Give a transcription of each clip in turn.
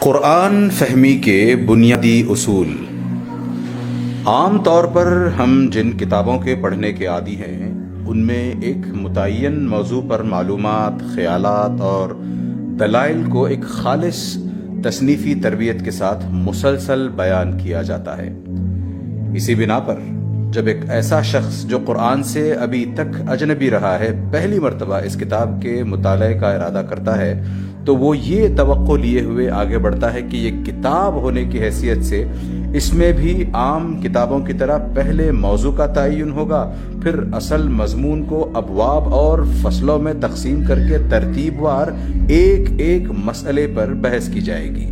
قرآن فہمی کے بنیادی اصول۔ عام طور پر ہم جن کتابوں کے پڑھنے کے عادی ہیں ان میں ایک متعین موضوع پر معلومات، خیالات اور دلائل کو ایک خالص تصنیفی تربیت کے ساتھ مسلسل بیان کیا جاتا ہے۔ اسی بنا پر جب ایک ایسا شخص جو قرآن سے ابھی تک اجنبی رہا ہے پہلی مرتبہ اس کتاب کے مطالعے کا ارادہ کرتا ہے تو وہ یہ توقع لیے ہوئے آگے بڑھتا ہے کہ یہ کتاب ہونے کی حیثیت سے اس میں بھی عام کتابوں کی طرح پہلے موضوع کا تعین ہوگا، پھر اصل مضمون کو ابواب اور فصلوں میں تقسیم کر کے ترتیب وار ایک ایک مسئلے پر بحث کی جائے گی،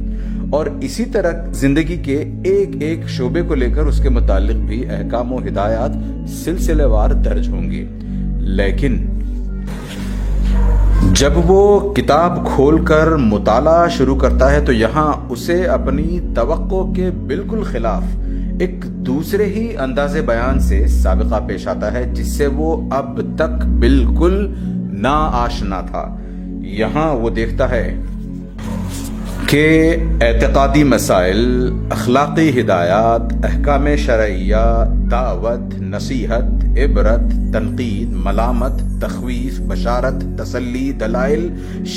اور اسی طرح زندگی کے ایک ایک شعبے کو لے کر اس کے متعلق بھی احکام و ہدایات سلسلے وار درج ہوں گے۔ لیکن جب وہ کتاب کھول کر مطالعہ شروع کرتا ہے تو یہاں اسے اپنی توقع کے بالکل خلاف ایک دوسرے ہی انداز بیان سے سابقہ پیش آتا ہے جس سے وہ اب تک بالکل ناآشنا تھا۔ یہاں وہ دیکھتا ہے کہ اعتقادی مسائل، اخلاقی ہدایات، احکام شرعیہ، دعوت، نصیحت، عبرت، تنقید، ملامت، تخویف، بشارت، تسلی، دلائل،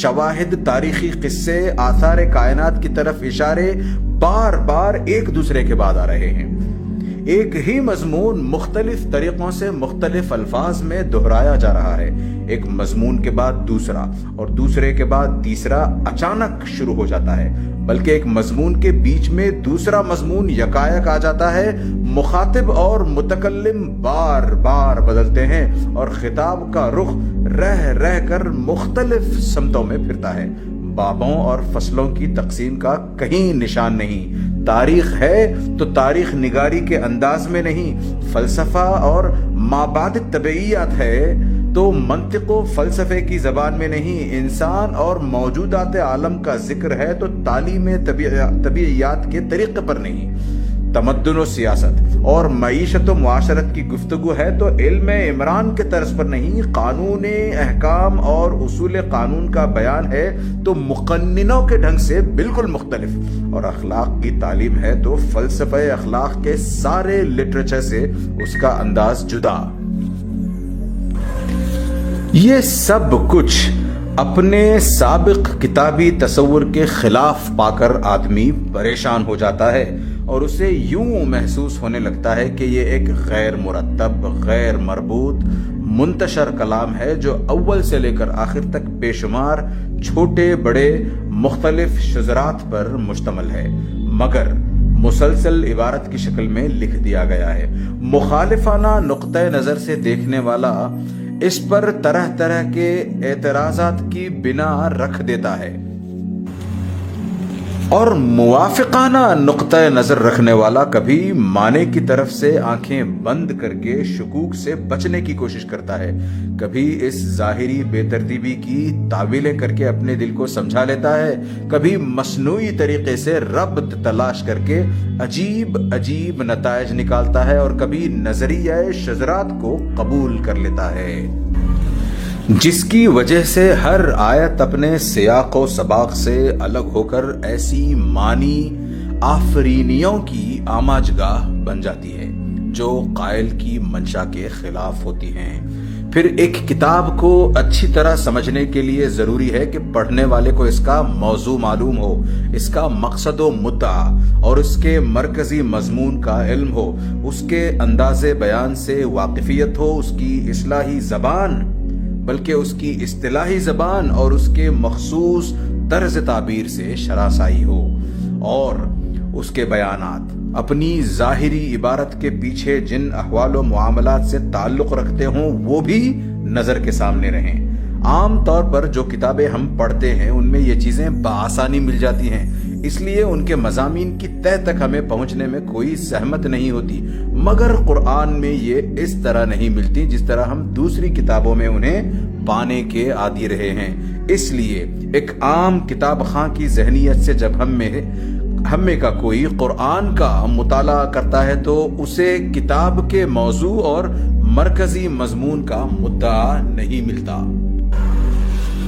شواہد، تاریخی قصے، آثار کائنات کی طرف اشارے بار بار ایک دوسرے کے بعد آ رہے ہیں۔ ایک ہی مضمون مختلف طریقوں سے مختلف الفاظ میں دہرایا جا رہا ہے، ایک مضمون کے بعد دوسرا اور دوسرے کے بعد تیسرا اچانک شروع ہو جاتا ہے، بلکہ ایک مضمون کے بیچ میں دوسرا مضمون یکایک آ جاتا ہے۔ مخاطب اور متکلم بار بار بدلتے ہیں اور خطاب کا رخ رہ رہ کر مختلف سمتوں میں پھرتا ہے۔ بابوں اور فصلوں کی تقسیم کا کہیں نشان نہیں۔ تاریخ ہے تو تاریخ نگاری کے انداز میں نہیں، فلسفہ اور مابعد طبعیات ہے تو منطق و فلسفے کی زبان میں نہیں، انسان اور موجودات عالم کا ذکر ہے تو تعلیم طبعیات کے طریقے پر نہیں، تمدن و سیاست اور معیشت و معاشرت کی گفتگو ہے تو علم عمران کے طرز پر نہیں، قانون احکام اور اصول قانون کا بیان ہے تو مقننوں کے ڈھنگ سے بالکل مختلف، اور اخلاق کی تعلیم ہے تو فلسفہ اخلاق کے سارے لٹریچر سے اس کا انداز جدا۔ یہ سب کچھ اپنے سابق کتابی تصور کے خلاف پا کر آدمی پریشان ہو جاتا ہے اور اسے یوں محسوس ہونے لگتا ہے کہ یہ ایک غیر مرتب، غیر مربوط، منتشر کلام ہے جو اول سے لے کر آخر تک بے شمار چھوٹے بڑے مختلف شذرات پر مشتمل ہے، مگر مسلسل عبارت کی شکل میں لکھ دیا گیا ہے۔ مخالفانہ نقطہ نظر سے دیکھنے والا اس پر طرح طرح کے اعتراضات کی بنا رکھ دیتا ہے، اور موافقانہ نقطہ نظر رکھنے والا کبھی معنی کی طرف سے آنکھیں بند کر کے شکوک سے بچنے کی کوشش کرتا ہے، کبھی اس ظاہری بے ترتیبی کی تعویلیں کر کے اپنے دل کو سمجھا لیتا ہے، کبھی مصنوعی طریقے سے ربط تلاش کر کے عجیب عجیب نتائج نکالتا ہے، اور کبھی نظریہ شذرات کو قبول کر لیتا ہے، جس کی وجہ سے ہر آیت اپنے سیاق و سباق سے الگ ہو کر ایسی معنی آفرینیوں کی آماجگاہ بن جاتی ہے جو قائل کی منشا کے خلاف ہوتی ہیں۔ پھر ایک کتاب کو اچھی طرح سمجھنے کے لیے ضروری ہے کہ پڑھنے والے کو اس کا موضوع معلوم ہو، اس کا مقصد و مدعا اور اس کے مرکزی مضمون کا علم ہو، اس کے انداز بیان سے واقفیت ہو، اس کی اصطلاحی زبان بلکہ اس کی اصطلاحی زبان اور اس کے مخصوص طرز تعبیر سے شناسائی ہو، اور اس کے بیانات اپنی ظاہری عبارت کے پیچھے جن احوال و معاملات سے تعلق رکھتے ہوں وہ بھی نظر کے سامنے رہیں۔ عام طور پر جو کتابیں ہم پڑھتے ہیں ان میں یہ چیزیں بآسانی مل جاتی ہیں، اس لیے ان کے مضامین کی تہ تک ہمیں پہنچنے میں کوئی زحمت نہیں ہوتی، مگر قرآن میں یہ اس طرح نہیں ملتی جس طرح ہم دوسری کتابوں میں انہیں پانے کے عادی رہے ہیں۔ اس لیے ایک عام کتاب خواں کی ذہنیت سے جب ہم میں کا کوئی قرآن کا مطالعہ کرتا ہے تو اسے کتاب کے موضوع اور مرکزی مضمون کا مدعا نہیں ملتا۔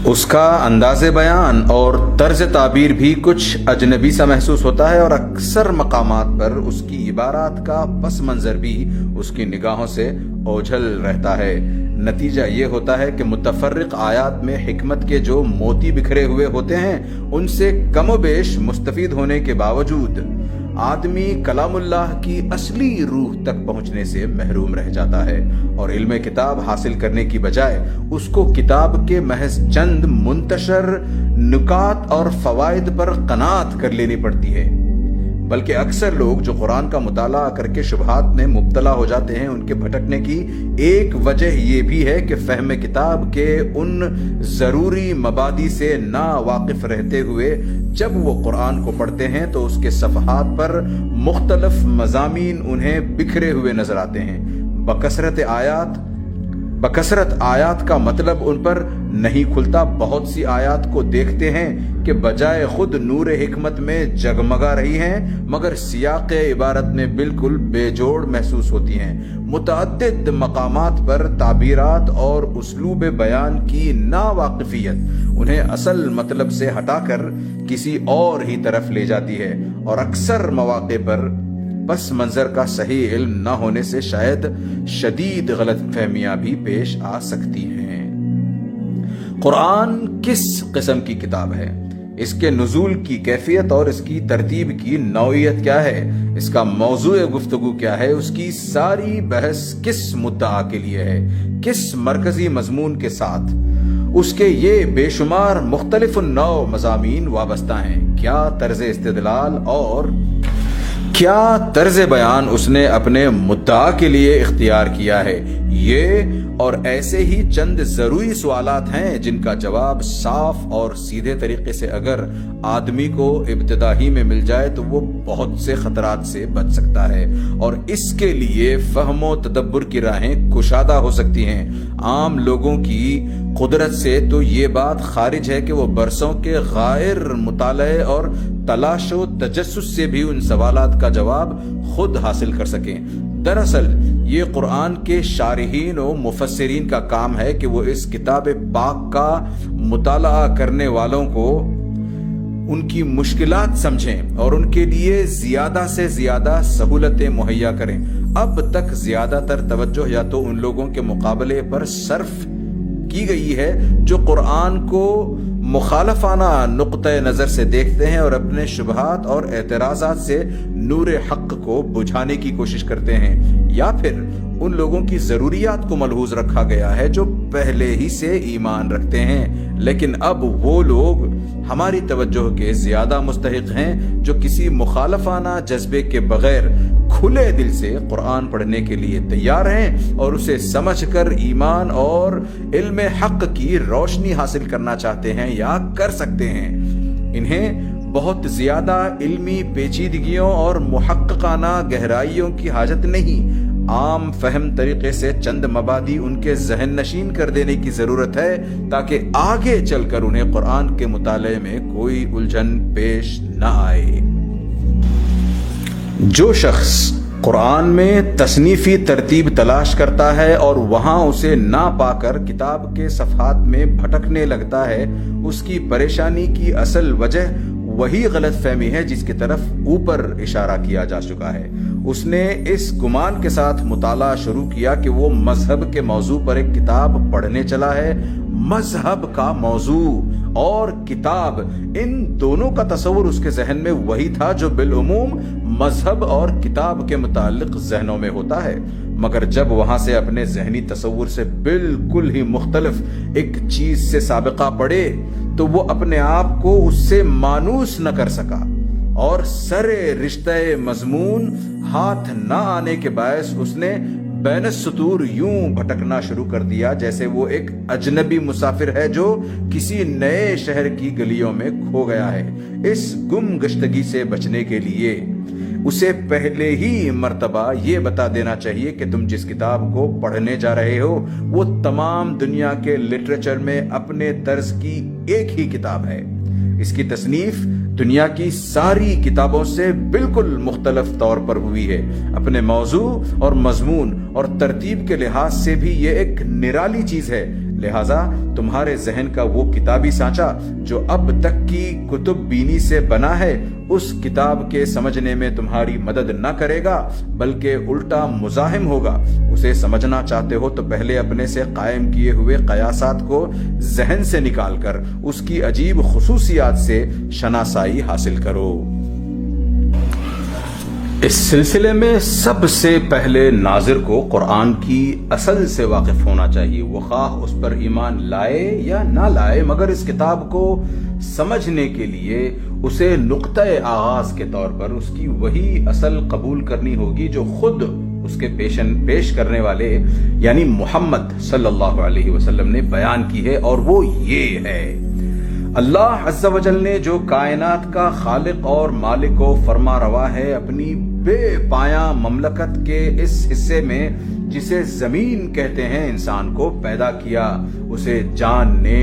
اس کا انداز بیان اور طرز تعبیر بھی کچھ اجنبی سا محسوس ہوتا ہے، اور اکثر مقامات پر اس کی عبارات کا پس منظر بھی اس کی نگاہوں سے اوجھل رہتا ہے۔ نتیجہ یہ ہوتا ہے کہ متفرق آیات میں حکمت کے جو موتی بکھرے ہوئے ہوتے ہیں، ان سے کم و بیش مستفید ہونے کے باوجود آدمی کلام اللہ کی اصلی روح تک پہنچنے سے محروم رہ جاتا ہے، اور علم کتاب حاصل کرنے کی بجائے اس کو کتاب کے محض چند منتشر نکات اور فوائد پر قناعت کر لینی پڑتی ہے۔ بلکہ اکثر لوگ جو قرآن کا مطالعہ کر کے شبہات میں مبتلا ہو جاتے ہیں، ان کے بھٹکنے کی ایک وجہ یہ بھی ہے کہ فہم کتاب کے ان ضروری مبادی سے نا واقف رہتے ہوئے جب وہ قرآن کو پڑھتے ہیں تو اس کے صفحات پر مختلف مضامین انہیں بکھرے ہوئے نظر آتے ہیں۔ بکثرت آیات کا مطلب ان پر نہیں کھلتا۔ بہت سی آیات کو دیکھتے ہیں کہ بجائے خود نور حکمت میں جگمگا رہی ہیں، مگر سیاق عبارت میں بالکل بے جوڑ محسوس ہوتی ہیں۔ متعدد مقامات پر تعبیرات اور اسلوب بیان کی ناواقفیت انہیں اصل مطلب سے ہٹا کر کسی اور ہی طرف لے جاتی ہے، اور اکثر مواقع پر پس منظر کا صحیح علم نہ ہونے سے شاید شدید غلط فہمیاں بھی پیش آ سکتی ہیں۔ قرآن کس قسم کی کتاب ہے؟ اس کے نزول کی کیفیت اور اس کی ترتیب کی نوعیت کیا ہے؟ اس کا موضوع گفتگو کیا ہے؟ اس کی ساری بحث کس مدعا کے لیے ہے؟ کس مرکزی مضمون کے ساتھ اس کے یہ بے شمار مختلف النوع مضامین وابستہ ہیں؟ کیا طرز استدلال اور کیا طرز بیان اس نے اپنے مدعا کے لیے اختیار کیا ہے؟ یہ اور ایسے ہی چند ضروری سوالات ہیں جن کا جواب صاف اور سیدھے طریقے سے اگر آدمی کو ابتدا ہی میں مل جائے تو وہ بہت سے خطرات سے بچ سکتا ہے، اور اس کے لیے فہم و تدبر کی راہیں کشادہ ہو سکتی ہیں۔ عام لوگوں کی قدرت سے تو یہ بات خارج ہے کہ وہ برسوں کے غائر مطالعے اور تلاش و تجسس سے بھی ان سوالات کا جواب خود حاصل کر سکیں۔ دراصل یہ قرآن کے شارحین و مفسرین کا کام ہے کہ وہ اس کتاب پاک کا مطالعہ کرنے والوں کو ان کی مشکلات سمجھیں اور ان کے لیے زیادہ سے زیادہ سہولتیں مہیا کریں۔ اب تک زیادہ تر توجہ یا تو ان لوگوں کے مقابلے پر صرف کی گئی ہے جو قرآن کو مخالفانہ نقطہ نظر سے دیکھتے ہیں اور اپنے شبہات اور اعتراضات سے نور حق کو بجھانے کی کوشش کرتے ہیں، یا پھر ان لوگوں کی ضروریات کو ملحوظ رکھا گیا ہے جو پہلے ہی سے ایمان رکھتے ہیں، لیکن اب وہ لوگ ہماری توجہ کے زیادہ مستحق ہیں جو کسی مخالفانہ جذبے کے بغیر کھلے دل سے قرآن پڑھنے کے لیے تیار ہیں اور اسے سمجھ کر ایمان اور علم حق کی روشنی حاصل کرنا چاہتے ہیں یا کر سکتے ہیں۔ انہیں بہت زیادہ علمی پیچیدگیوں اور محققانہ گہرائیوں کی حاجت نہیں، عام فہم طریقے سے چند مبادی ان کے ذہن نشین کر دینے کی ضرورت ہے تاکہ آگے چل کر انہیں قرآن کے مطالعے میں کوئی الجھن پیش نہ آئے۔ جو شخص قرآن میں تصنیفی ترتیب تلاش کرتا ہے اور وہاں اسے نہ پا کر کتاب کے صفحات میں بھٹکنے لگتا ہے، اس کی پریشانی کی اصل وجہ وہی غلط فہمی ہے جس کی طرف اوپر اشارہ کیا جا چکا ہے۔ اس نے اس گمان کے ساتھ مطالعہ شروع کیا کہ وہ مذہب کے موضوع پر ایک کتاب پڑھنے چلا ہے۔ مذہب کا موضوع اور کتاب، ان دونوں کا تصور اس کے ذہن میں وہی تھا جو بالعموم مذہب اور کتاب کے متعلق ذہنوں میں ہوتا ہے، مگر جب وہاں سے اپنے ذہنی تصور سے بالکل ہی مختلف ایک چیز سے سابقہ پڑے تو وہ اپنے آپ کو اس سے مانوس نہ کر سکا، اور سر رشتہ مضمون ہاتھ نہ آنے کے باعث اس نے بین السطور یوں بھٹکنا شروع کر دیا جیسے وہ ایک اجنبی مسافر ہے جو کسی نئے شہر کی گلیوں میں کھو گیا ہے۔ اس گم گشتگی سے بچنے کے لیے اسے پہلے ہی مرتبہ یہ بتا دینا چاہیے کہ تم جس کتاب کو پڑھنے جا رہے ہو وہ تمام دنیا کے لٹریچر میں اپنے طرز کی ایک ہی کتاب ہے۔ اس کی تصنیف دنیا کی ساری کتابوں سے بالکل مختلف طور پر ہوئی ہے۔ اپنے موضوع اور مضمون اور ترتیب کے لحاظ سے بھی یہ ایک نرالی چیز ہے لہٰذا تمہارے ذہن کا وہ کتابی سانچہ جو اب تک کی کتب بینی سے بنا ہے اس کتاب کے سمجھنے میں تمہاری مدد نہ کرے گا بلکہ الٹا مزاحم ہوگا۔ اسے سمجھنا چاہتے ہو تو پہلے اپنے سے قائم کیے ہوئے قیاسات کو ذہن سے نکال کر اس کی عجیب خصوصیات سے شناسائی حاصل کرو۔ اس سلسلے میں سب سے پہلے ناظر کو قرآن کی اصل سے واقف ہونا چاہیے، وہ خواہ اس پر ایمان لائے یا نہ لائے، مگر اس کتاب کو سمجھنے کے لیے اسے نقطہ آغاز کے طور پر اس کی وہی اصل قبول کرنی ہوگی جو خود اس کے پیش کرنے والے یعنی محمد صلی اللہ علیہ وسلم نے بیان کی ہے، اور وہ یہ ہے: اللہ عز و جل نے جو کائنات کا خالق اور مالک و فرما روا ہے، اپنی بے پایاں مملکت کے اس حصے میں جسے زمین کہتے ہیں انسان کو پیدا کیا، اسے جاننے،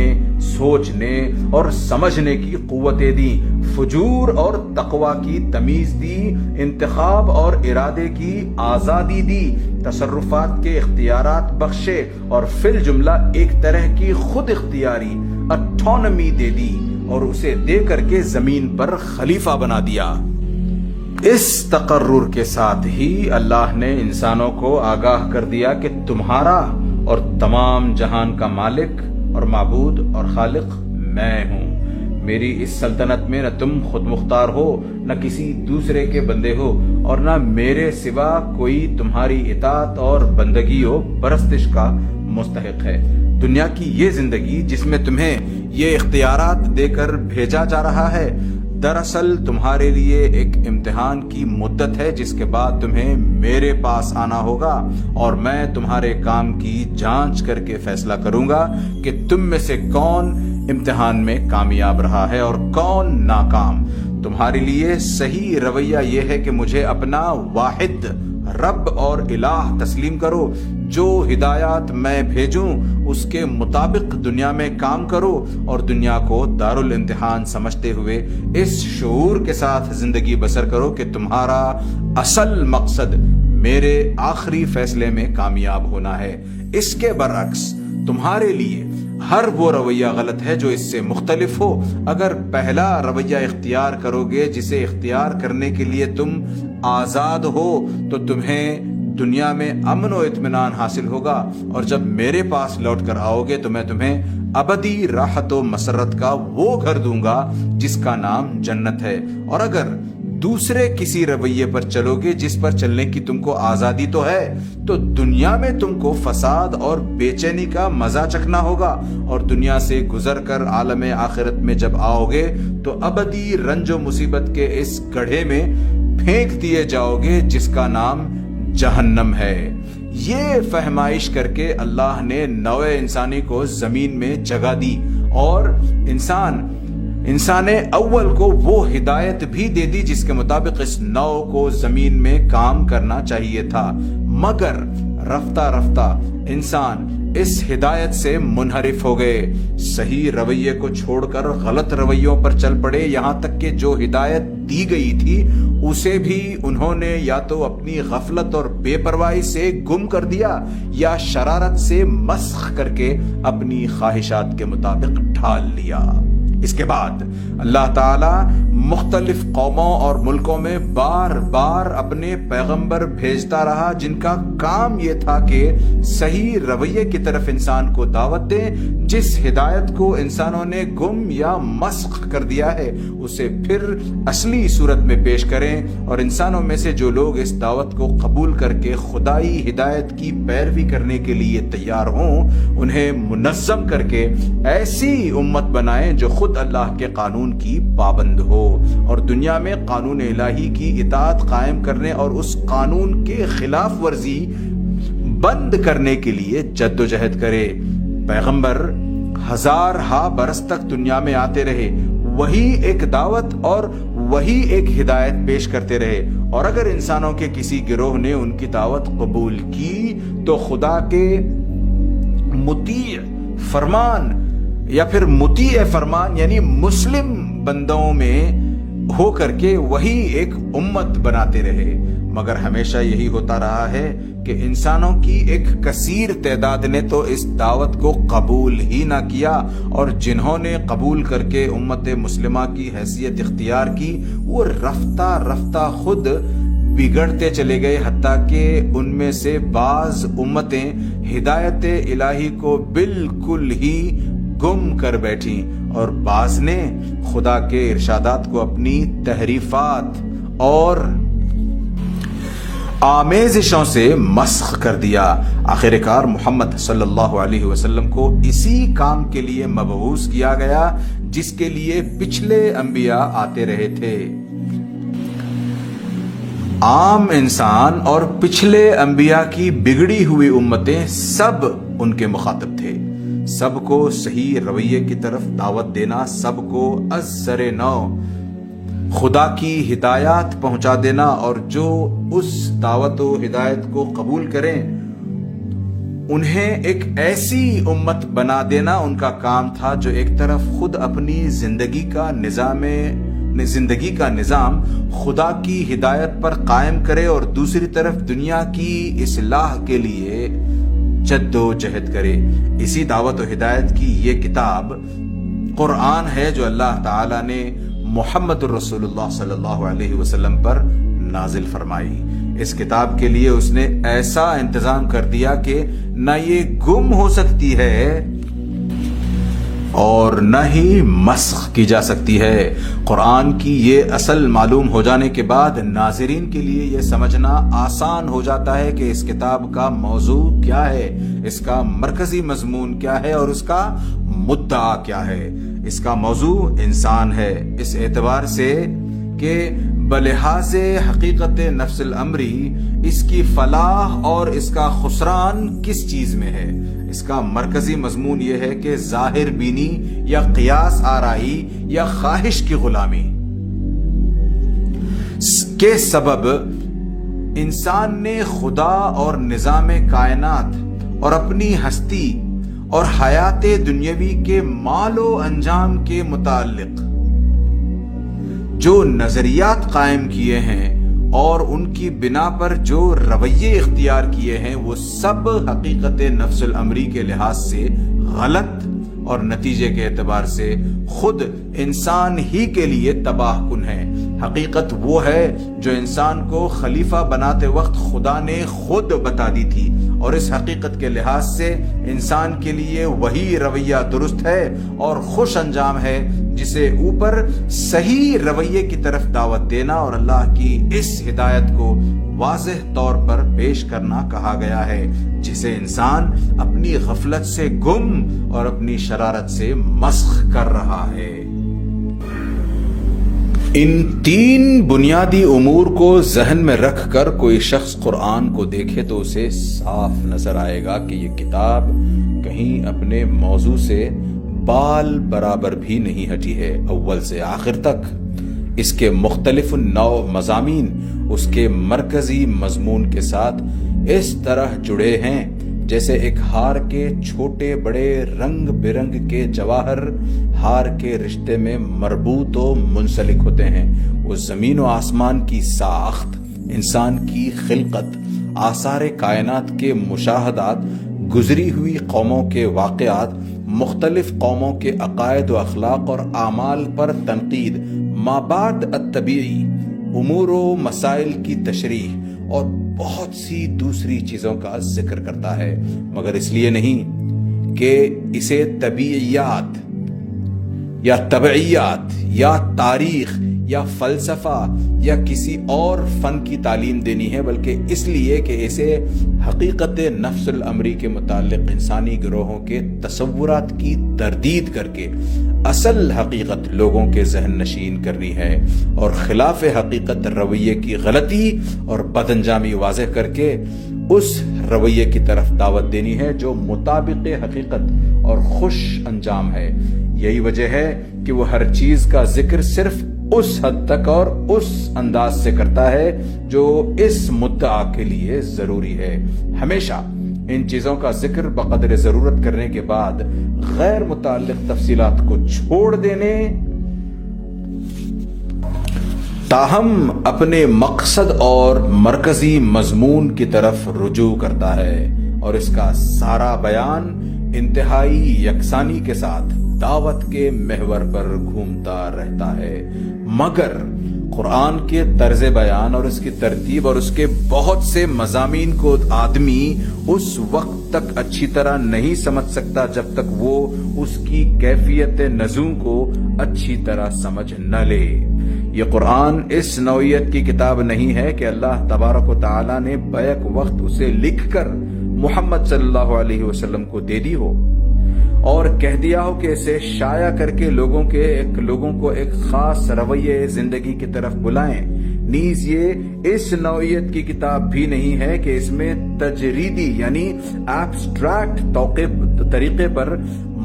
سوچنے اور سمجھنے کی قوتیں دی، فجور اور تقوی کی تمیز دی، انتخاب اور ارادے کی آزادی دی، تصرفات کے اختیارات بخشے اور فی الجملہ ایک طرح کی خود اختیاری اٹھانومی دے دی اور اسے دے کر کے زمین پر خلیفہ بنا دیا۔ اس تقرر کے ساتھ ہی اللہ نے انسانوں کو آگاہ کر دیا کہ تمہارا اور تمام جہان کا مالک اور معبود اور خالق میں ہوں۔ میری اس سلطنت میں نہ تم خود مختار ہو، نہ کسی دوسرے کے بندے ہو، اور نہ میرے سوا کوئی تمہاری اطاعت اور بندگی و پرستش کا مستحق ہے۔ دنیا کی یہ زندگی جس میں تمہیں یہ اختیارات دے کر بھیجا جا رہا ہے، دراصل تمہارے لیے ایک امتحان کی مدت ہے، جس کے بعد تمہیں میرے پاس آنا ہوگا اور میں تمہارے کام کی جانچ کر کے فیصلہ کروں گا کہ تم میں سے کون امتحان میں کامیاب رہا ہے اور کون ناکام۔ تمہارے لیے صحیح رویہ یہ ہے کہ مجھے اپنا واحد رب اور الہ تسلیم کرو، جو ہدایات میں بھیجوں اس کے مطابق دنیا میں کام کرو اور دنیا کو دارالامتحان سمجھتے ہوئے اس شعور کے ساتھ زندگی بسر کرو کہ تمہارا اصل مقصد میرے آخری فیصلے میں کامیاب ہونا ہے۔ اس کے برعکس تمہارے لیے ہر وہ رویہ غلط ہے جو اس سے مختلف ہو۔ اگر پہلا رویہ اختیار کرو گے جسے اختیار کرنے کے لیے تم آزاد ہو تو تمہیں دنیا میں امن و اطمینان حاصل ہوگا، اور جب میرے پاس لوٹ کر آؤ گے تو میں تمہیں ابدی راحت و مسرت کا وہ گھر دوں گا جس کا نام جنت ہے۔ اور اگر دوسرے کسی رویے پر چلو گے جس پر چلنے کی تم کو آزادی تو ہے، تو دنیا میں تم کو فساد اور بے چینی کا مزہ چکھنا ہوگا، اور دنیا سے گزر کر عالم آخرت میں جب آؤ گے تو ابدی رنج و مصیبت کے اس گڑھے میں پھینک دیے جاؤ گے جس کا نام جہنم ہے۔ یہ فہمائش کر کے اللہ نے نوع انسانی کو زمین میں جگہ دی اور انسان اول کو وہ ہدایت بھی دے دی جس کے مطابق اس نو کو زمین میں کام کرنا چاہیے تھا، مگر رفتہ رفتہ انسان اس ہدایت سے منحرف ہو گئے، صحیح رویے کو چھوڑ کر غلط رویوں پر چل پڑے، یہاں تک کہ جو ہدایت دی گئی تھی اسے بھی انہوں نے یا تو اپنی غفلت اور بے پرواہی سے گم کر دیا یا شرارت سے مسخ کر کے اپنی خواہشات کے مطابق ڈھال لیا۔ اس کے بعد اللہ تعالی مختلف قوموں اور ملکوں میں بار بار اپنے پیغمبر بھیجتا رہا جن کا کام یہ تھا کہ صحیح رویے کی طرف انسان کو دعوت دیں، جس ہدایت کو انسانوں نے گم یا مسخ کر دیا ہے اسے پھر اصلی صورت میں پیش کریں، اور انسانوں میں سے جو لوگ اس دعوت کو قبول کر کے خدائی ہدایت کی پیروی کرنے کے لیے تیار ہوں انہیں منظم کر کے ایسی امت بنائیں جو خود اللہ کے قانون کی پابند ہو اور دنیا میں قانون الہی کی اطاعت قائم کرنے اور اس قانون کے خلاف ورزی بند کرنے کے لیے جد و جہد کرے۔ پیغمبر ہزارہا برس تک دنیا میں آتے رہے، وہی ایک دعوت اور وہی ایک ہدایت پیش کرتے رہے، اور اگر انسانوں کے کسی گروہ نے ان کی دعوت قبول کی تو خدا کے مطیع فرمان یا پھر مطیع فرمان یعنی مسلم بندوں میں ہو کر کے وہی ایک امت بناتے رہے، مگر ہمیشہ یہی ہوتا رہا ہے کہ انسانوں کی ایک کثیر تعداد نے تو اس دعوت کو قبول ہی نہ کیا، اور جنہوں نے قبول کر کے امت مسلمہ کی حیثیت اختیار کی وہ رفتہ رفتہ خود بگڑتے چلے گئے، حتیٰ کہ ان میں سے بعض امتیں ہدایت الہی کو بالکل ہی گم کر بیٹھیں، اور بعض نے خدا کے ارشادات کو اپنی تحریفات اور آمیزشوں سے مسخ کر دیا۔ آخر کار محمد صلی اللہ علیہ وسلم کو اسی کام کے لیے مبعوث کیا گیا جس کے لیے پچھلے انبیاء آتے رہے تھے۔ عام انسان اور پچھلے انبیاء کی بگڑی ہوئی امتیں سب ان کے مخاطب تھے، سب کو صحیح رویے کی طرف دعوت دینا، سب کو از سر نو خدا کی ہدایات پہنچا دینا، اور جو اس دعوت و ہدایت کو قبول کریں انہیں ایک ایسی امت بنا دینا ان کا کام تھا جو ایک طرف خود اپنی زندگی کا نظام خدا کی ہدایت پر قائم کرے اور دوسری طرف دنیا کی اصلاح کے لیے جد و جہد کرے۔ اسی دعوت و ہدایت کی یہ کتاب قرآن ہے جو اللہ تعالی نے محمد الرسول اللہ صلی اللہ علیہ وسلم پر نازل فرمائی۔ اس کتاب کے لیے اس نے ایسا انتظام کر دیا کہ نہ یہ گم ہو سکتی ہے اور نہ ہی مسخ کی جا سکتی ہے۔ قرآن کی یہ اصل معلوم ہو جانے کے بعد ناظرین کے لیے یہ سمجھنا آسان ہو جاتا ہے کہ اس کتاب کا موضوع کیا ہے، اس کا مرکزی مضمون کیا ہے اور اس کا مدعا کیا ہے۔ اس کا موضوع انسان ہے، اس اعتبار سے کہ بلحاظ حقیقت نفس الامری اس کی فلاح اور اس کا خسران کس چیز میں ہے۔ اس کا مرکزی مضمون یہ ہے کہ ظاہر بینی یا قیاس آرائی یا خواہش کی غلامی کے سبب انسان نے خدا اور نظام کائنات اور اپنی ہستی اور حیات دنیاوی کے مال و انجام کے متعلق جو نظریات قائم کیے ہیں اور ان کی بنا پر جو رویے اختیار کیے ہیں وہ سب حقیقت نفس الامری کے لحاظ سے غلط اور نتیجے کے اعتبار سے خود انسان ہی کے لیے تباہ کن ہے۔ حقیقت وہ ہے جو انسان کو خلیفہ بناتے وقت خدا نے خود بتا دی تھی، اور اس حقیقت کے لحاظ سے انسان کے لیے وہی رویہ درست ہے اور خوش انجام ہے جسے اوپر صحیح رویے کی طرف دعوت دینا اور اللہ کی اس ہدایت کو واضح طور پر پیش کرنا کہا گیا ہے، جسے انسان اپنی غفلت سے گم اور اپنی شرارت سے مسخ کر رہا ہے۔ ان تین بنیادی امور کو ذہن میں رکھ کر کوئی شخص قرآن کو دیکھے تو اسے صاف نظر آئے گا کہ یہ کتاب کہیں اپنے موضوع سے بال برابر بھی نہیں ہٹی ہے۔ اول سے آخر تک اس کے مختلف نوع مضامین اس کے مرکزی مضمون کے ساتھ اس طرح جڑے ہیں جیسے ایک ہار کے چھوٹے بڑے رنگ برنگ کے جواہر ہار کے رشتے میں مربوط و منسلک ہوتے ہیں۔ وہ زمین و آسمان کی ساخت، انسان کی خلقت، آثار کائنات کے مشاہدات، گزری ہوئی قوموں کے واقعات، مختلف قوموں کے عقائد و اخلاق اور اعمال پر تنقید، مابعد الطبیعی، امور و مسائل کی تشریح اور بہت سی دوسری چیزوں کا ذکر کرتا ہے، مگر اس لیے نہیں کہ اسے طبیعیات یا طبعیات یا تاریخ یا فلسفہ یا کسی اور فن کی تعلیم دینی ہے، بلکہ اس لیے کہ اسے حقیقت نفس الامری کے متعلق انسانی گروہوں کے تصورات کی تردید کر کے اصل حقیقت لوگوں کے ذہن نشین کرنی ہے اور خلاف حقیقت رویے کی غلطی اور بد انجامی واضح کر کے اس رویے کی طرف دعوت دینی ہے جو مطابق حقیقت اور خوش انجام ہے۔ یہی وجہ ہے کہ وہ ہر چیز کا ذکر صرف اس حد تک اور اس انداز سے کرتا ہے جو اس مدعا کے لیے ضروری ہے۔ ہمیشہ ان چیزوں کا ذکر بقدر ضرورت کرنے کے بعد غیر متعلق تفصیلات کو چھوڑ دینے تاہم اپنے مقصد اور مرکزی مضمون کی طرف رجوع کرتا ہے اور اس کا سارا بیان انتہائی یکسانی کے ساتھ دعوت کے محور پر گھومتا رہتا ہے، مگر قرآن کے طرز بیان اور اس کی ترتیب اور اس کے بہت سے مضامین کو آدمی اس وقت تک اچھی طرح نہیں سمجھ سکتا جب تک وہ اس کی کیفیت نظم کو اچھی طرح سمجھ نہ لے۔ یہ قرآن اس نوعیت کی کتاب نہیں ہے کہ اللہ تبارک و تعالی نے بیک وقت اسے لکھ کر محمد صلی اللہ علیہ وسلم کو دے دی ہو اور کہہ دیا ہو کہ اسے شائع کر کے لوگوں کو ایک خاص رویے زندگی کی طرف بلائیں۔ نیز یہ اس نوعیت کی کتاب بھی نہیں ہے کہ اس میں تجریدی یعنی ایبسٹریکٹ طریقے پر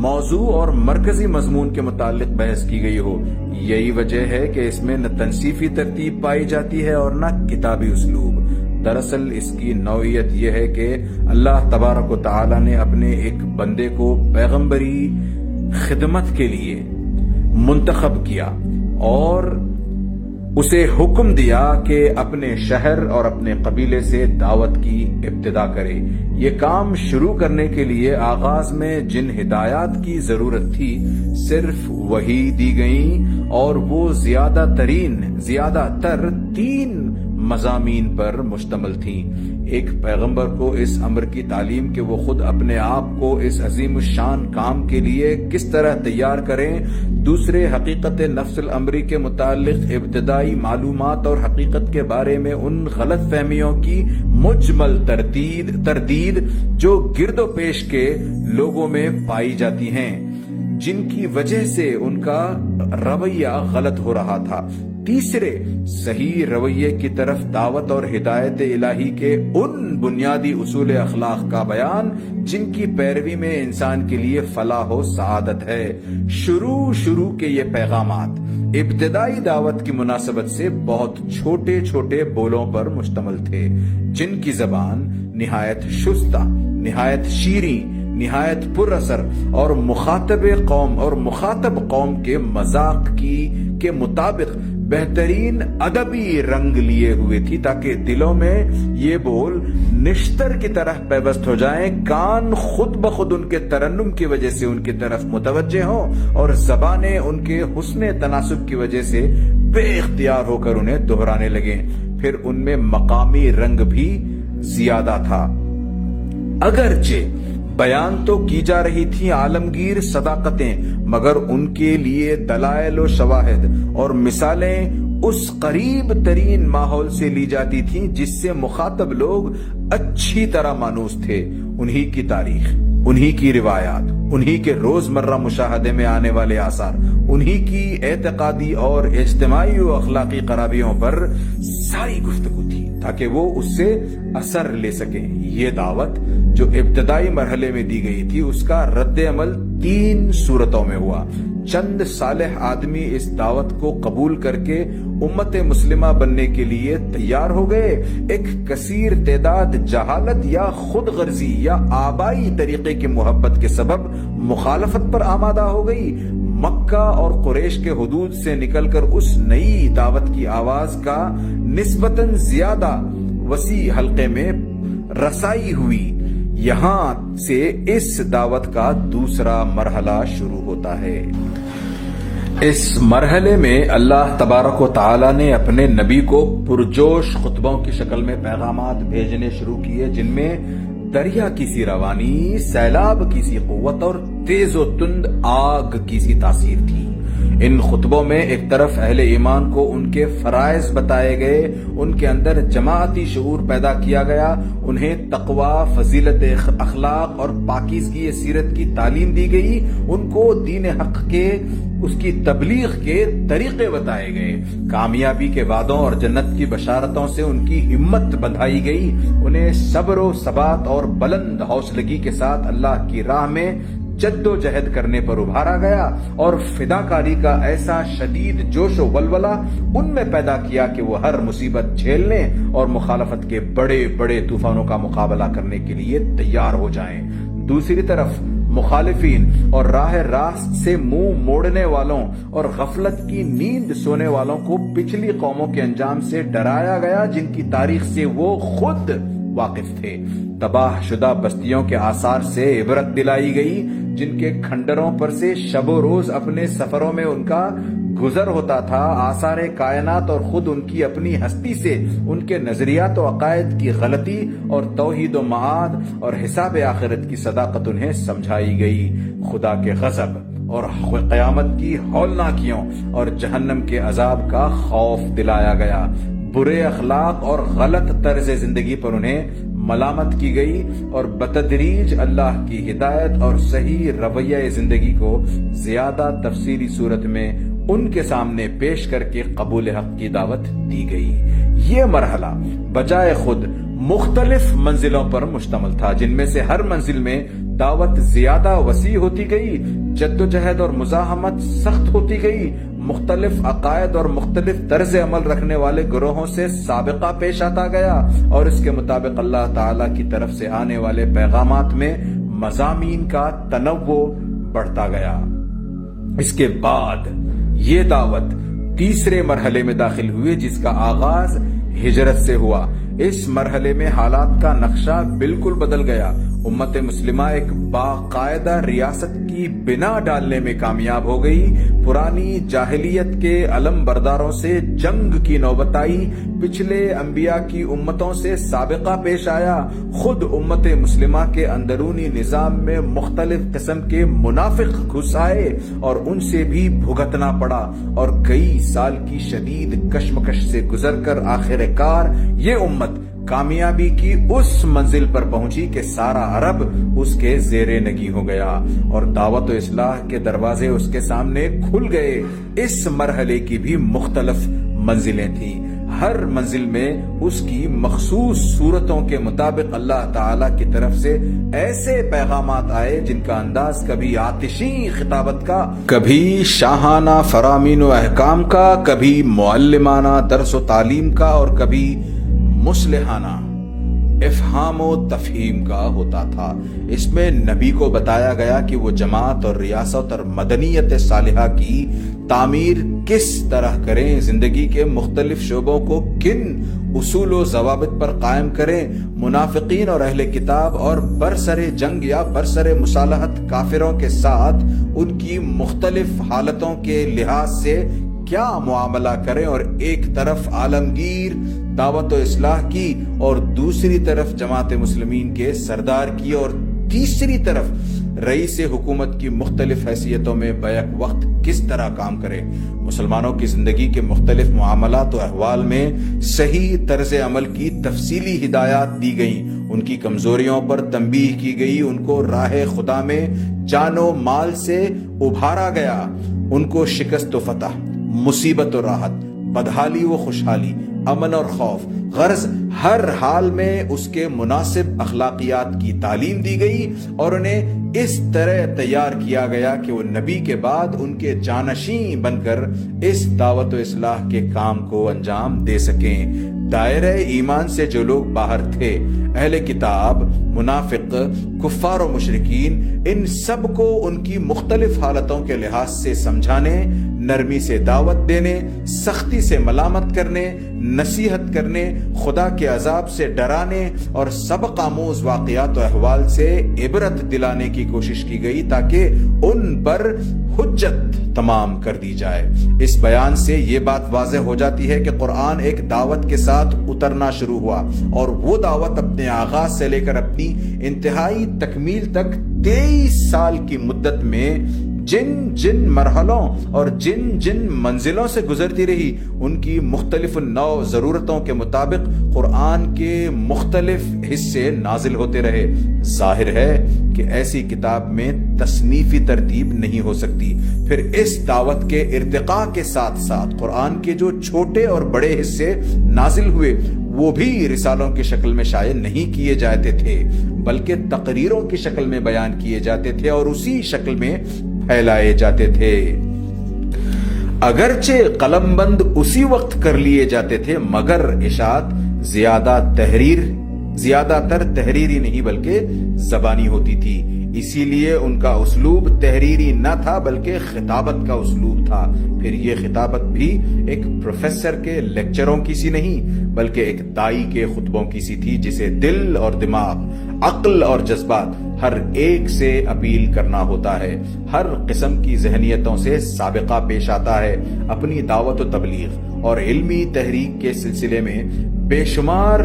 موضوع اور مرکزی مضمون کے متعلق بحث کی گئی ہو۔ یہی وجہ ہے کہ اس میں نہ تنصیفی ترتیب پائی جاتی ہے اور نہ کتابی اسلوب۔ دراصل اس کی نوعیت یہ ہے کہ اللہ تبارک و تعالی نے اپنے ایک بندے کو پیغمبری خدمت کے لیے منتخب کیا اور اسے حکم دیا کہ اپنے شہر اور اپنے قبیلے سے دعوت کی ابتدا کرے۔ یہ کام شروع کرنے کے لیے آغاز میں جن ہدایات کی ضرورت تھی صرف وہی دی گئیں اور وہ زیادہ تر 3 مضامین پر مشتمل تھیں۔ ایک پیغمبر کو اس امر کی تعلیم کہ وہ خود اپنے آپ کو اس عظیم الشان کام کے لیے کس طرح تیار کریں، دوسرے حقیقت نفس الامری کے متعلق ابتدائی معلومات اور حقیقت کے بارے میں ان غلط فہمیوں کی مجمل تردید جو گرد و پیش کے لوگوں میں پائی جاتی ہیں جن کی وجہ سے ان کا رویہ غلط ہو رہا تھا۔ تیسرے، صحیح رویے کی طرف دعوت اور ہدایت الہی کے ان بنیادی اصول اخلاق کا بیان جن کی پیروی میں انسان کے لیے فلاح و سعادت ہے۔ شروع کے یہ پیغامات ابتدائی دعوت کی مناسبت سے بہت چھوٹے چھوٹے بولوں پر مشتمل تھے جن کی زبان نہایت شستہ، نہایت شیریں، نہایت پر اثر اور مخاطب قوم کے مذاق کے مطابق بہترین ادبی رنگ لیے ہوئے تھی تاکہ دلوں میں یہ بول نشتر کی طرح پیوست ہو جائیں، کان خود بخود ان کے ترنم کی وجہ سے ان کی طرف متوجہ ہوں اور زبانیں ان کے حسن تناسب کی وجہ سے بے اختیار ہو کر انہیں دہرانے لگیں۔ پھر ان میں مقامی رنگ بھی زیادہ تھا، اگرچہ بیان تو کی جا رہی تھی عالمگیر صداقتیں، مگر ان کے لیے دلائل و شواہد اور مثالیں اس قریب ترین ماحول سے لی جاتی تھیں جس سے مخاطب لوگ اچھی طرح مانوس تھے۔ انہی کی تاریخ، انہی کی روایات، انہی کے روزمرہ مشاہدے میں آنے والے آثار، انہی کی اعتقادی اور اجتماعی و اخلاقی خرابیوں پر ساری گفتگو تھی تاکہ وہ اس سے اثر لے سکیں۔ یہ دعوت جو ابتدائی مرحلے میں دی گئی تھی اس کا رد عمل 3 صورتوں میں ہوا۔ چند صالح آدمی اس دعوت کو قبول کر کے امت مسلمہ بننے کے لیے تیار ہو گئے، ایک کثیر تعداد جہالت یا خود غرضی یا آبائی طریقے کی محبت کے سبب مخالفت پر آمادہ ہو گئی۔ مکہ اور قریش کے حدود سے نکل کر اس نئی دعوت کی آواز کا نسبتاً زیادہ وسیع حلقے میں رسائی ہوئی۔ یہاں سے اس دعوت کا دوسرا مرحلہ شروع ہوتا ہے۔ اس مرحلے میں اللہ تبارک و تعالی نے اپنے نبی کو پرجوش خطبوں کی شکل میں پیغامات بھیجنے شروع کیے جن میں دریا کی سی روانی، سیلاب کی سی قوت اور تیز و تند آگ کی سی تاثیر تھی۔ ان خطبوں میں ایک طرف اہل ایمان کو ان کے فرائض بتائے گئے، ان کے اندر جماعتی شعور پیدا کیا گیا، انہیں تقوی، فضیلت اخلاق اور پاکیزگی سیرت کی تعلیم دی گئی، ان کو دین حق کے اس کی تبلیغ کے طریقے بتائے گئے، کامیابی کے وعدوں اور جنت کی بشارتوں سے ان کی ہمت بندھائی گئی، انہیں صبر و ثبات اور بلند حوصلگی کے ساتھ اللہ کی راہ میں جد و جہد کرنے پر ابھارا گیا اور فداکاری کا ایسا شدید جوش و ولولہ ان میں پیدا کیا کہ وہ ہر مصیبت جھیلنے اور مخالفت کے بڑے بڑے طوفانوں کا مقابلہ کرنے کے لیے تیار ہو جائیں۔ دوسری طرف مخالفین اور راہ راست سے منہ موڑنے والوں اور غفلت کی نیند سونے والوں کو پچھلی قوموں کے انجام سے ڈرایا گیا جن کی تاریخ سے وہ خود واقف تھے۔ تباہ شدہ بستیوں کے آثار سے عبرت دلائی گئی جن کے کھنڈروں پر سے شب و روز اپنے سفروں میں ان کا گزر ہوتا تھا۔ آثار کائنات اور خود ان کی اپنی ہستی سے ان کے نظریات و عقائد کی غلطی اور توحید و معاد اور حساب آخرت کی صداقت انہیں سمجھائی گئی۔ خدا کے غضب اور قیامت کی ہولناکیوں اور جہنم کے عذاب کا خوف دلایا گیا۔ برے اخلاق اور غلط طرز زندگی پر انہیں ملامت کی گئی اور بتدریج اللہ کی ہدایت اور صحیح رویہ زندگی کو زیادہ تفصیلی صورت میں ان کے سامنے پیش کر کے قبول حق کی دعوت دی گئی۔ یہ مرحلہ بجائے خود مختلف منزلوں پر مشتمل تھا جن میں سے ہر منزل میں دعوت زیادہ وسیع ہوتی گئی، جدوجہد اور مزاحمت سخت ہوتی گئی، مختلف عقائد اور مختلف طرز عمل رکھنے والے گروہوں سے سابقہ پیش آتا گیا اور اس کے مطابق اللہ تعالی کی طرف سے آنے والے پیغامات میں مضامین کا تنوع بڑھتا گیا۔ اس کے بعد یہ دعوت تیسرے مرحلے میں داخل ہوئی جس کا آغاز ہجرت سے ہوا۔ اس مرحلے میں حالات کا نقشہ بالکل بدل گیا۔ امت مسلمہ ایک باقاعدہ ریاست کی بنا ڈالنے میں کامیاب ہو گئی۔ پرانی جاہلیت کے علم برداروں سے جنگ کی نوبت آئی۔ پچھلے انبیاء کی امتوں سے سابقہ پیش آیا۔ خود امت مسلمہ کے اندرونی نظام میں مختلف قسم کے منافق گھس آئے اور ان سے بھی بھگتنا پڑا اور کئی سال کی شدید کشمکش سے گزر کر آخر کار یہ امت کامیابی کی اس منزل پر پہنچی کہ سارا عرب اس کے زیر نگی ہو گیا اور دعوت و اصلاح کے دروازے اس کے سامنے کھل گئے۔ اس مرحلے کی بھی مختلف منزلیں تھیں۔ ہر منزل میں اس کی مخصوص صورتوں کے مطابق اللہ تعالی کی طرف سے ایسے پیغامات آئے جن کا انداز کبھی آتشی خطابت کا، کبھی شاہانہ فرامین و احکام کا، کبھی معلمانہ درس و تعلیم کا اور کبھی مصلحانہ افہام و تفہیم کا ہوتا تھا۔ اس میں نبی کو بتایا گیا کہ وہ جماعت اور ریاست اور مدنیت صالحہ کی تعمیر کس طرح کریں، زندگی کے مختلف شعبوں کو کن اصول و ضوابط پر قائم کریں، منافقین اور اہل کتاب اور برسر جنگ یا برسر مصالحت کافروں کے ساتھ ان کی مختلف حالتوں کے لحاظ سے کیا معاملہ کریں، اور ایک طرف عالمگیر دعوت و اصلاح کی اور دوسری طرف جماعت مسلمین کے سردار کی اور تیسری طرف رئیس حکومت کی مختلف حیثیتوں میں بیک وقت کس طرح کام کرے۔ مسلمانوں کی زندگی کے مختلف معاملات و احوال میں صحیح طرز عمل کی تفصیلی ہدایات دی گئیں، ان کی کمزوریوں پر تنبیہ کی گئی، ان کو راہ خدا میں جان و مال سے ابھارا گیا، ان کو شکست و فتح، مصیبت و راحت، بدحالی و خوشحالی، امن اور خوف، غرض ہر حال میں اس کے مناسب اخلاقیات کی تعلیم دی گئی اور انہیں اس طرح تیار کیا گیا کہ وہ نبی کے بعد ان کے جانشین بن کر اس دعوت و اصلاح کے کام کو انجام دے سکیں۔ دائرہ ایمان سے جو لوگ باہر تھے، اہل کتاب، منافق، کفار و مشرکین، ان سب کو ان کی مختلف حالتوں کے لحاظ سے سمجھانے، نرمی سے دعوت دینے، سختی سے ملامت کرنے، نصیحت کرنے، خدا کے عذاب سے ڈرانے اور سبق آموز واقعات و احوال سے عبرت دلانے کی کوشش کی گئی تاکہ ان پر حجت تمام کر دی جائے۔ اس بیان سے یہ بات واضح ہو جاتی ہے کہ قرآن ایک دعوت کے ساتھ اترنا شروع ہوا اور وہ دعوت اپنے آغاز سے لے کر اپنی انتہائی تکمیل تک 23 سال کی مدت میں جن جن مرحلوں اور جن جن منزلوں سے گزرتی رہی، ان کی مختلف نوع ضرورتوں کے مطابق قرآن کے مختلف حصے نازل ہوتے رہے۔ ظاہر ہے کہ ایسی کتاب میں تصنیفی ترتیب نہیں ہو سکتی۔ پھر اس دعوت کے ارتقاء کے ساتھ ساتھ قرآن کے جو چھوٹے اور بڑے حصے نازل ہوئے وہ بھی رسالوں کی شکل میں شائع نہیں کیے جاتے تھے، بلکہ تقریروں کی شکل میں بیان کیے جاتے تھے اور اسی شکل میں پھیلائے جاتے تھے۔ اگرچہ قلم بند اسی وقت کر لیے جاتے تھے، مگر اشاعت زیادہ تر تحریری نہیں بلکہ زبانی ہوتی تھی۔ اسی لیے ان کا اسلوب تحریری نہ تھا بلکہ خطابت کا اسلوب تھا۔ پھر یہ خطابت بھی ایک پروفیسر کے لیکچروں کی سی نہیں بلکہ ایک دائی کے خطبوں کی سی تھی، جسے دل اور دماغ، عقل اور جذبات ہر ایک سے اپیل کرنا ہوتا ہے، ہر قسم کی ذہنیتوں سے سابقہ پیش آتا ہے۔ اپنی دعوت و تبلیغ اور علمی تحریک کے سلسلے میں بے شمار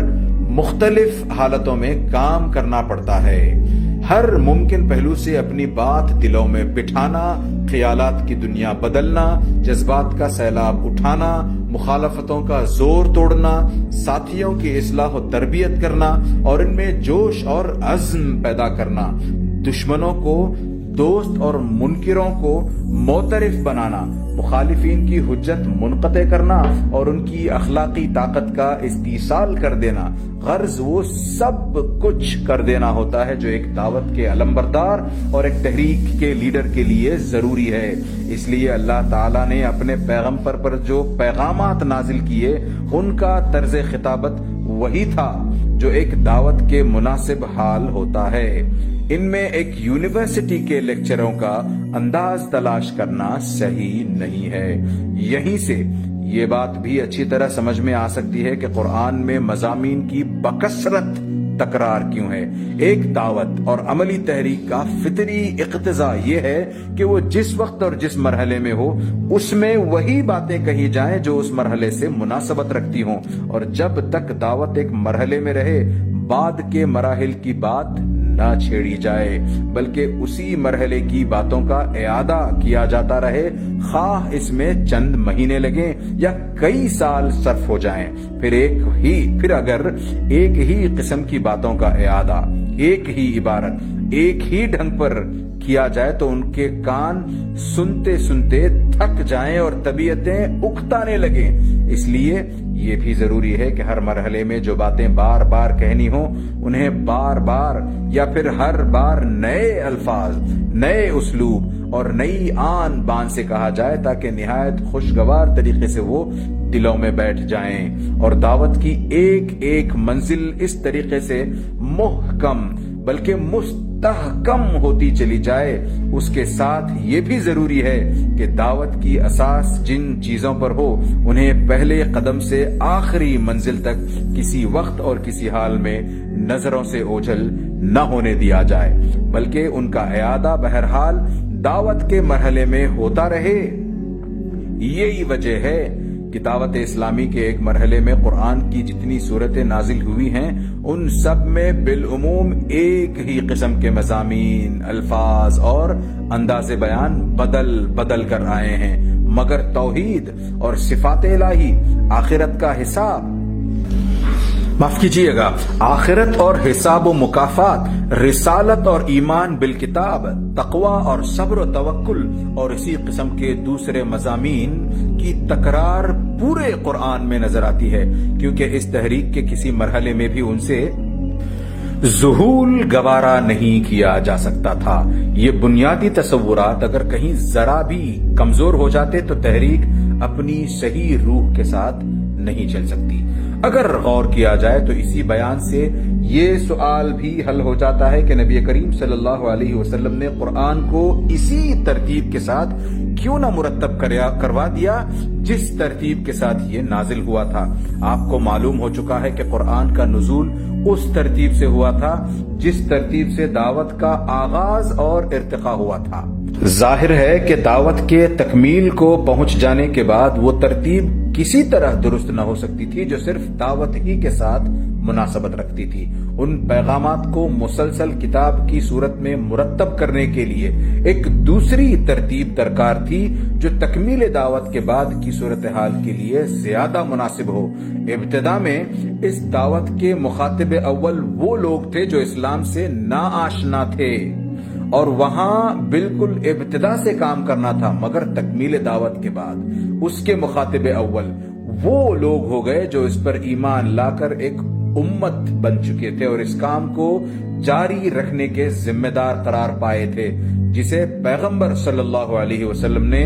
مختلف حالتوں میں کام کرنا پڑتا ہے، ہر ممکن پہلو سے اپنی بات دلوں میں بٹھانا، خیالات کی دنیا بدلنا، جذبات کا سیلاب اٹھانا، مخالفتوں کا زور توڑنا، ساتھیوں کی اصلاح و تربیت کرنا اور ان میں جوش اور عزم پیدا کرنا، دشمنوں کو دوست اور منکروں کو معترف بنانا، مخالفین کی حجت منقطع کرنا اور ان کی اخلاقی طاقت کا استیصال کر دینا، غرض وہ سب کچھ کر دینا ہوتا ہے جو ایک دعوت کے علمبردار اور ایک تحریک کے لیڈر کے لیے ضروری ہے۔ اس لیے اللہ تعالیٰ نے اپنے پیغمبر پر جو پیغامات نازل کیے ان کا طرز خطابت وہی تھا جو ایک دعوت کے مناسب حال ہوتا ہے۔ ان میں ایک یونیورسٹی کے لیکچروں کا انداز تلاش کرنا صحیح نہیں ہے۔ یہیں سے یہ بات بھی اچھی طرح سمجھ میں آ سکتی ہے کہ قرآن میں مضامین کی بکثرت تکرار کیوں ہے۔ ایک دعوت اور عملی تحریک کا فطری اقتضا یہ ہے کہ وہ جس وقت اور جس مرحلے میں ہو اس میں وہی باتیں کہی جائیں جو اس مرحلے سے مناسبت رکھتی ہوں، اور جب تک دعوت ایک مرحلے میں رہے بعد کے مراحل کی بات نہ چھیڑی جائے بلکہ اسی مرحلے کی باتوں کا اعادہ کیا جاتا رہے، خواہ اس میں چند مہینے لگیں یا کئی سال صرف ہو جائیں۔ پھر اگر ایک ہی قسم کی باتوں کا اعادہ، ایک ہی عبارت، ایک ہی ڈھنگ پر کیا جائے تو ان کے کان سنتے سنتے تھک جائیں اور طبیعتیں اکتانے لگیں۔ اس لیے یہ بھی ضروری ہے کہ ہر مرحلے میں جو باتیں بار بار کہنی ہوں انہیں بار بار یا پھر ہر بار نئے الفاظ، نئے اسلوب اور نئی آن بان سے کہا جائے تاکہ نہایت خوشگوار طریقے سے وہ دلوں میں بیٹھ جائیں، اور دعوت کی ایک ایک منزل اس طریقے سے محکم بلکہ مستحکم ہوتی چلی جائے۔ اس کے ساتھ یہ بھی ضروری ہے کہ دعوت کی اساس جن چیزوں پر ہو انہیں پہلے قدم سے آخری منزل تک کسی وقت اور کسی حال میں نظروں سے اوجھل نہ ہونے دیا جائے بلکہ ان کا اعادہ بہرحال دعوت کے مرحلے میں ہوتا رہے۔ یہی وجہ ہے کہ دعوت اسلامی کے ایک مرحلے میں قرآن کی جتنی صورتیں نازل ہوئی ہیں ان سب میں بالعموم ایک ہی قسم کے مضامین، الفاظ اور انداز بیان بدل کر آئے ہیں، مگر توحید اور صفات الہی، آخرت کا حساب، معاف کیجیے گا، آخرت اور حساب و مکافات، رسالت اور ایمان بالکتاب، تقوی اور صبر و توکل اور اسی قسم کے دوسرے مضامین کی تکرار پورے قرآن میں نظر آتی ہے، کیونکہ اس تحریک کے کسی مرحلے میں بھی ان سے ذہول گوارا نہیں کیا جا سکتا تھا۔ یہ بنیادی تصورات اگر کہیں ذرا بھی کمزور ہو جاتے تو تحریک اپنی صحیح روح کے ساتھ نہیں چل سکتی۔ اگر غور کیا جائے تو اسی بیان سے یہ سوال بھی حل ہو جاتا ہے کہ نبی کریم صلی اللہ علیہ وسلم نے قرآن کو اسی ترتیب کے ساتھ کیوں نہ مرتب کروا دیا جس ترتیب کے ساتھ یہ نازل ہوا تھا۔ آپ کو معلوم ہو چکا ہے کہ قرآن کا نزول اس ترتیب سے ہوا تھا جس ترتیب سے دعوت کا آغاز اور ارتقاء ہوا تھا۔ ظاہر ہے کہ دعوت کے تکمیل کو پہنچ جانے کے بعد وہ ترتیب کسی طرح درست نہ ہو سکتی تھی جو صرف دعوت ہی کے ساتھ مناسبت رکھتی تھی۔ ان پیغامات کو مسلسل کتاب کی صورت میں مرتب کرنے کے لیے ایک دوسری ترتیب درکار تھی جو تکمیل دعوت کے بعد کی صورتحال کے لیے زیادہ مناسب ہو۔ ابتدا میں اس دعوت کے مخاطب اول وہ لوگ تھے جو اسلام سے ناآشنا تھے اور وہاں بالکل ابتدا سے کام کرنا تھا، مگر تکمیل دعوت کے بعد اس کے مخاطب اول وہ لوگ ہو گئے جو اس پر ایمان لا کر ایک امت بن چکے تھے اور اس کام کو جاری رکھنے کے ذمہ دار قرار پائے تھے، جسے پیغمبر صلی اللہ علیہ وسلم نے